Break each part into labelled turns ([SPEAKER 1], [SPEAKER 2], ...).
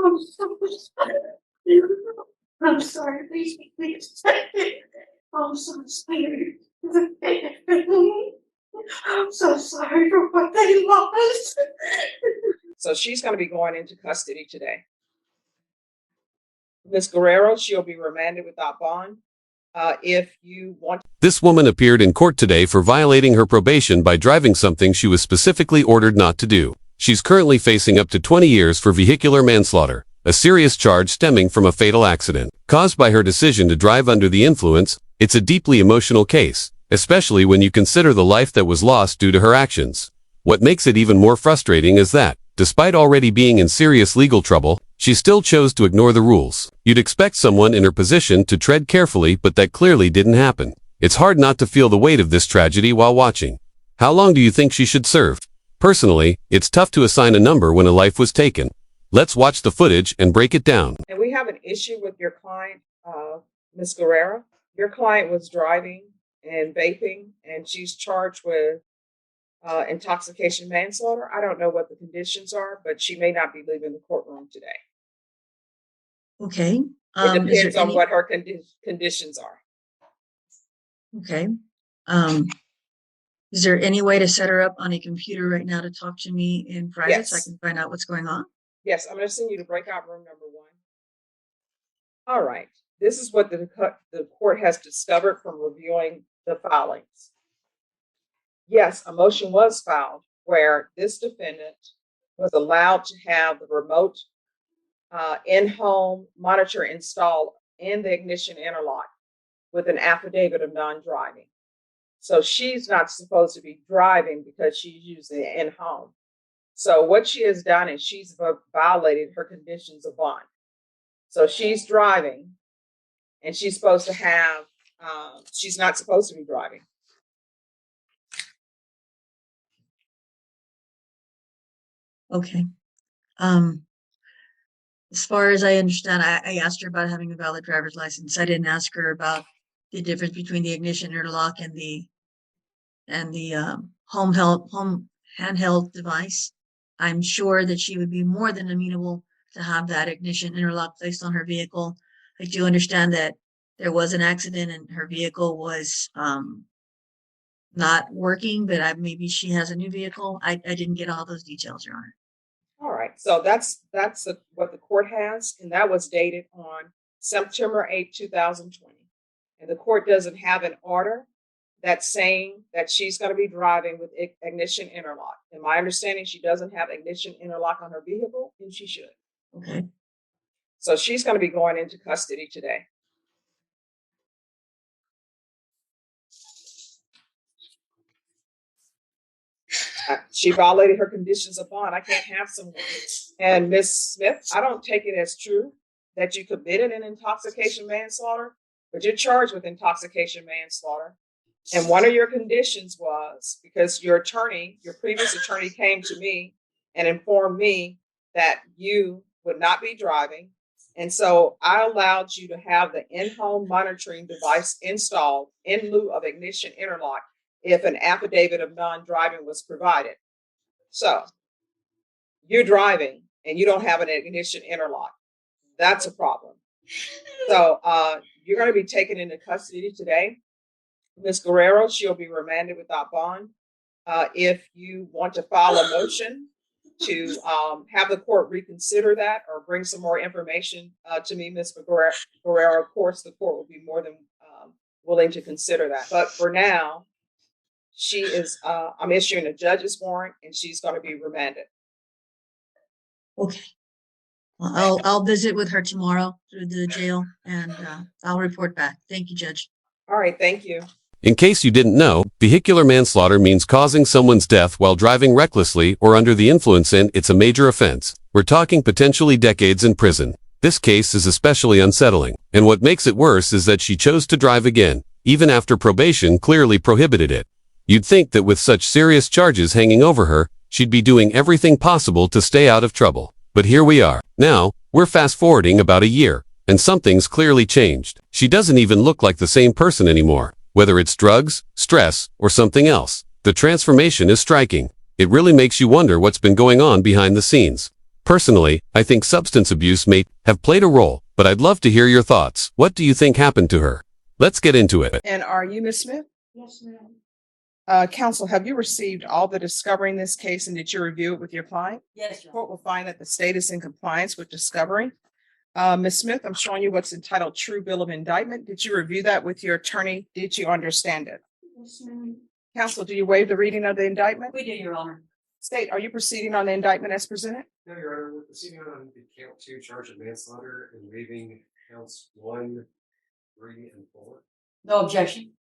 [SPEAKER 1] I'm so sorry. I'm sorry. Please. I'm so sorry. I'm so sorry for what they lost. So she's going to be going into custody today. Ms. Guerrero, she'll be remanded without bond. If you want.
[SPEAKER 2] This woman appeared in court today for violating her probation by driving something she was specifically ordered not to do. She's currently facing up to 20 years for vehicular manslaughter, a serious charge stemming from a fatal accident. Caused by her decision to drive under the influence, it's a deeply emotional case, especially when you consider the life that was lost due to her actions. What makes it even more frustrating is that, despite already being in serious legal trouble, she still chose to ignore the rules. You'd expect someone in her position to tread carefully, but that clearly didn't happen. It's hard not to feel the weight of this tragedy while watching. How long do you think she should serve? Personally, it's tough to assign a number when a life was taken. Let's watch the footage and break it down.
[SPEAKER 1] And we have an issue with your client, Ms. Guerrero. Your client was driving and vaping, and she's charged with intoxication manslaughter. I don't know what the conditions are, but she may not be leaving the courtroom today.
[SPEAKER 3] Okay.
[SPEAKER 1] It depends on what her conditions are.
[SPEAKER 3] Okay. Is there any way to set her up on a computer right now to talk to me in private?
[SPEAKER 1] Yes.
[SPEAKER 3] So I can find out what's going on?
[SPEAKER 1] Yes, I'm going to send you to breakout room number 1. All right. This is what the court has discovered from reviewing the filings. Yes, a motion was filed where this defendant was allowed to have the remote in-home monitor installed in the ignition interlock with an affidavit of non-driving. So she's not supposed to be driving because she's using it in-home. So what she has done is she's violated her conditions of bond. So she's driving, and she's supposed to have, she's not supposed to be driving.
[SPEAKER 3] Okay. As far as I understand, I asked her about having a valid driver's license. I didn't ask her about the difference between the ignition interlock and the home handheld device. I'm sure that she would be more than amenable to have that ignition interlock placed on her vehicle. I do understand that there was an accident and her vehicle was not working, but maybe she has a new vehicle. I didn't get all those details, Your Honor.
[SPEAKER 1] All right, so that's what the court has, and that was dated on September 8, 2020. And the court doesn't have an order that's saying that she's going to be driving with ignition interlock. In my understanding, she doesn't have ignition interlock on her vehicle, and she should.
[SPEAKER 3] Okay.
[SPEAKER 1] So she's going to be going into custody today. She violated her conditions of bond. I can't have someone. And Ms. Smith, I don't take it as true that you committed an intoxication manslaughter, but you're charged with intoxication manslaughter. And one of your conditions was because your previous attorney came to me and informed me that you would not be driving. And so I allowed you to have the in-home monitoring device installed in lieu of ignition interlock if an affidavit of non-driving was provided. So you're driving and you don't have an ignition interlock. That's a problem. So you're going to be taken into custody today. Ms. Guerrero, she'll be remanded without bond. If you want to file a motion to have the court reconsider that or bring some more information to me, Ms. Guerrero, of course, the court will be more than willing to consider that. But for now, she is, I'm issuing a judge's warrant and she's going to be remanded.
[SPEAKER 3] Okay. Well, I'll visit with her tomorrow through the jail and I'll report back. Thank you, Judge.
[SPEAKER 1] All right. Thank you.
[SPEAKER 2] In case you didn't know, vehicular manslaughter means causing someone's death while driving recklessly or under the influence, and it's a major offense. We're talking potentially decades in prison. This case is especially unsettling, and what makes it worse is that she chose to drive again, even after probation clearly prohibited it. You'd think that with such serious charges hanging over her, she'd be doing everything possible to stay out of trouble. But here we are. Now, we're fast-forwarding about a year, and something's clearly changed. She doesn't even look like the same person anymore. Whether it's drugs, stress, or something else, the transformation is striking. It really makes you wonder what's been going on behind the scenes. Personally, I think substance abuse may have played a role, but I'd love to hear your thoughts. What do you think happened to her? Let's get into it.
[SPEAKER 1] And are you Ms. Smith?
[SPEAKER 3] Yes, ma'am.
[SPEAKER 1] Counsel, have you received all the discovery in this case and did you review it with your client?
[SPEAKER 3] Yes,
[SPEAKER 1] The
[SPEAKER 3] Your
[SPEAKER 1] court will find that the state is in compliance with discovery. Ms. Smith, I'm showing you what's entitled True Bill of Indictment. Did you review that with your attorney? Did you understand it?
[SPEAKER 3] Yes, ma'am.
[SPEAKER 1] Counsel, do you waive the reading of the indictment?
[SPEAKER 3] We do, Your Honor.
[SPEAKER 1] State, are you proceeding on the indictment as presented?
[SPEAKER 4] No, Your Honor, we're proceeding on the count 2 charge of manslaughter and waiving counts 1, 3, and 4.
[SPEAKER 3] No objection.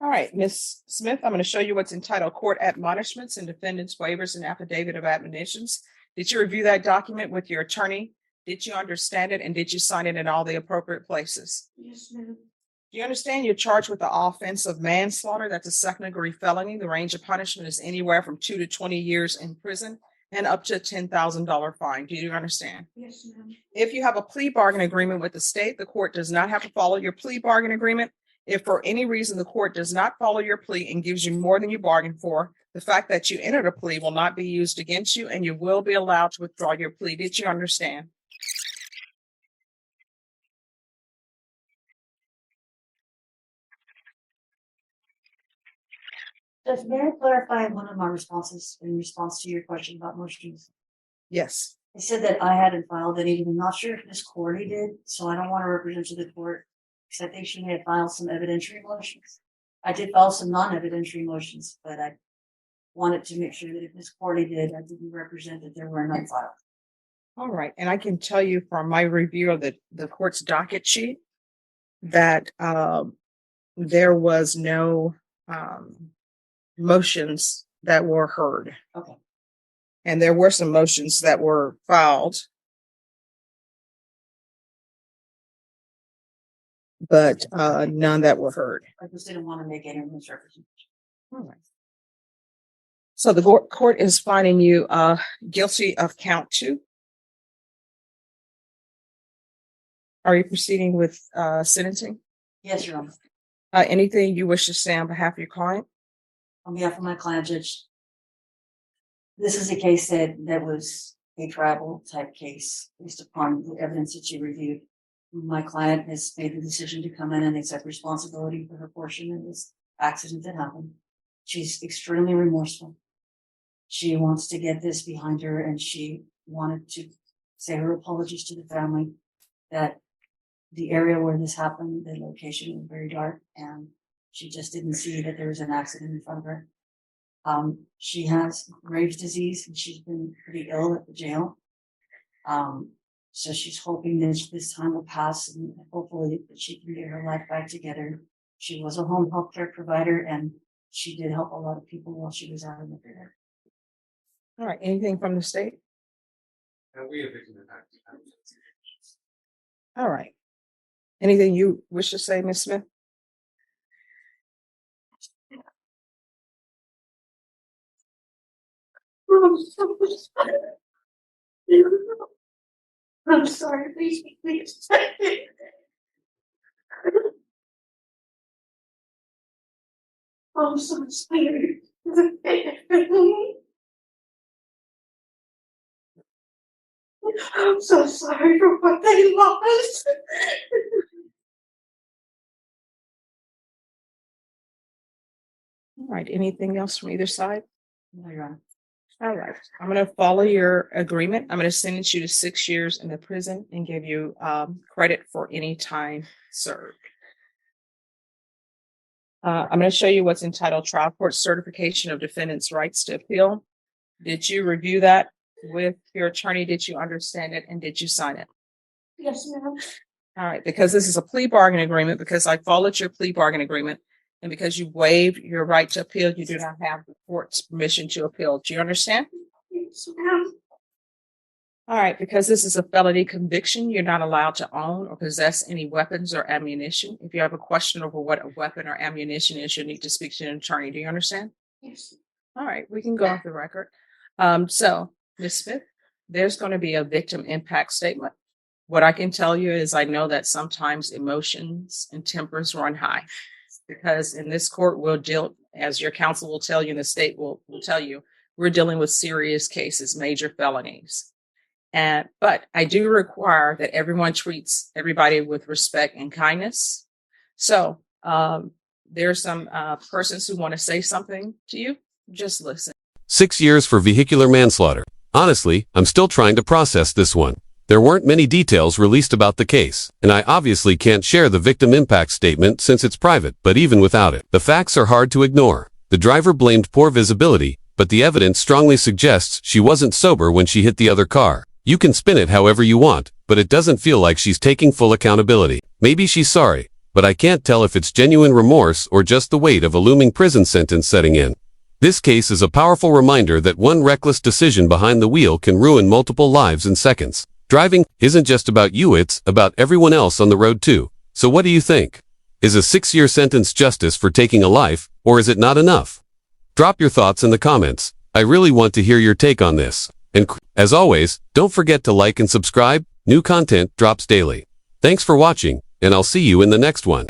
[SPEAKER 1] All right, Ms. Smith, I'm going to show you what's entitled Court Admonishments and Defendant's Waivers and Affidavit of Admonitions. Did you review that document with your attorney? Did you understand it and did you sign it in all the appropriate places?
[SPEAKER 3] Yes, ma'am.
[SPEAKER 1] Do you understand you're charged with the offense of manslaughter? That's a second-degree felony. The range of punishment is anywhere from 2 to 20 years in prison and up to a $10,000 fine. Do you understand?
[SPEAKER 3] Yes, ma'am.
[SPEAKER 1] If you have a plea bargain agreement with the state, the court does not have to follow your plea bargain agreement. If for any reason the court does not follow your plea and gives you more than you bargained for, the fact that you entered a plea will not be used against you and you will be allowed to withdraw your plea. Did you understand?
[SPEAKER 3] Judge, may I clarify one of my responses in response to your question about motions?
[SPEAKER 1] Yes.
[SPEAKER 3] I said that I hadn't filed any, I'm not sure if Ms. Cordy did, so I don't want to represent to the court, because I think she may have filed some evidentiary motions. I did file some non-evidentiary motions, but I wanted to make sure that if Ms. Cordy did, I didn't represent that there were none filed.
[SPEAKER 1] All right. And I can tell you from my review of the court's docket sheet that there was no motions that were heard.
[SPEAKER 3] Okay.
[SPEAKER 1] And there were some motions that were filed, but none that were heard.
[SPEAKER 3] I just didn't want to make any misrepresentation.
[SPEAKER 1] All right. So the court is finding you guilty of count 2. Are you proceeding with sentencing?
[SPEAKER 3] Yes, Your Honor.
[SPEAKER 1] Anything you wish to say on behalf of your client?
[SPEAKER 3] On behalf of my client, Judge, this is a case that was a tribal type case based upon the evidence that you reviewed. My client has made the decision to come in and accept responsibility for her portion in this accident that happened. She's extremely remorseful. She wants to get this behind her and she wanted to say her apologies to the family that the area where this happened, the location was very dark and she just didn't see that there was an accident in front of her. She has Graves' disease and she's been pretty ill at the jail. So she's hoping that this time will pass and hopefully that she can get her life back together. She was a home health care provider and she did help a lot of people while she was out in the field.
[SPEAKER 1] All right. Anything from the state?
[SPEAKER 4] And we have victim impact.
[SPEAKER 1] All right. Anything you wish to say, Ms. Smith?
[SPEAKER 3] I'm sorry, please. I'm so sorry. I'm so sorry for what they lost.
[SPEAKER 1] All right. Anything else from either side?
[SPEAKER 3] No, Your Honor.
[SPEAKER 1] All right. I'm going to follow your agreement. I'm going to sentence you to 6 years in the prison and give you credit for any time served. I'm going to show you what's entitled Trial Court Certification of Defendant's Rights to Appeal. Did you review that with your attorney? Did you understand it and did you sign it?
[SPEAKER 3] Yes, ma'am.
[SPEAKER 1] All right. Because this is a plea bargain agreement, because I followed your plea bargain agreement, and because you waived your right to appeal, you do not have the court's permission to appeal. Do you understand?
[SPEAKER 3] Yes, ma'am.
[SPEAKER 1] All right. Because this is a felony conviction, you're not allowed to own or possess any weapons or ammunition. If you have a question over what a weapon or ammunition is, you need to speak to an attorney. Do you understand?
[SPEAKER 3] Yes.
[SPEAKER 1] All right. We can go off the record. So, Ms. Smith, there's going to be a victim impact statement. What I can tell you is I know that sometimes emotions and tempers run high, because in this court we'll deal, as your counsel will tell you, and the state will tell you, we're dealing with serious cases, major felonies.
[SPEAKER 5] But I do require that everyone treats everybody with respect and kindness. So there's some persons who want to say something to you. Just listen.
[SPEAKER 2] 6 years for vehicular manslaughter. Honestly, I'm still trying to process this one. There weren't many details released about the case, and I obviously can't share the victim impact statement since it's private, but even without it, the facts are hard to ignore. The driver blamed poor visibility, but the evidence strongly suggests she wasn't sober when she hit the other car. You can spin it however you want, but it doesn't feel like she's taking full accountability. Maybe she's sorry, but I can't tell if it's genuine remorse or just the weight of a looming prison sentence setting in. This case is a powerful reminder that one reckless decision behind the wheel can ruin multiple lives in seconds. Driving isn't just about you, it's about everyone else on the road too. So what do you think? Is a 6-year sentence justice for taking a life, or is it not enough? Drop your thoughts in the comments. I really want to hear your take on this. And as always, don't forget to like and subscribe. New content drops daily. Thanks for watching, and I'll see you in the next one.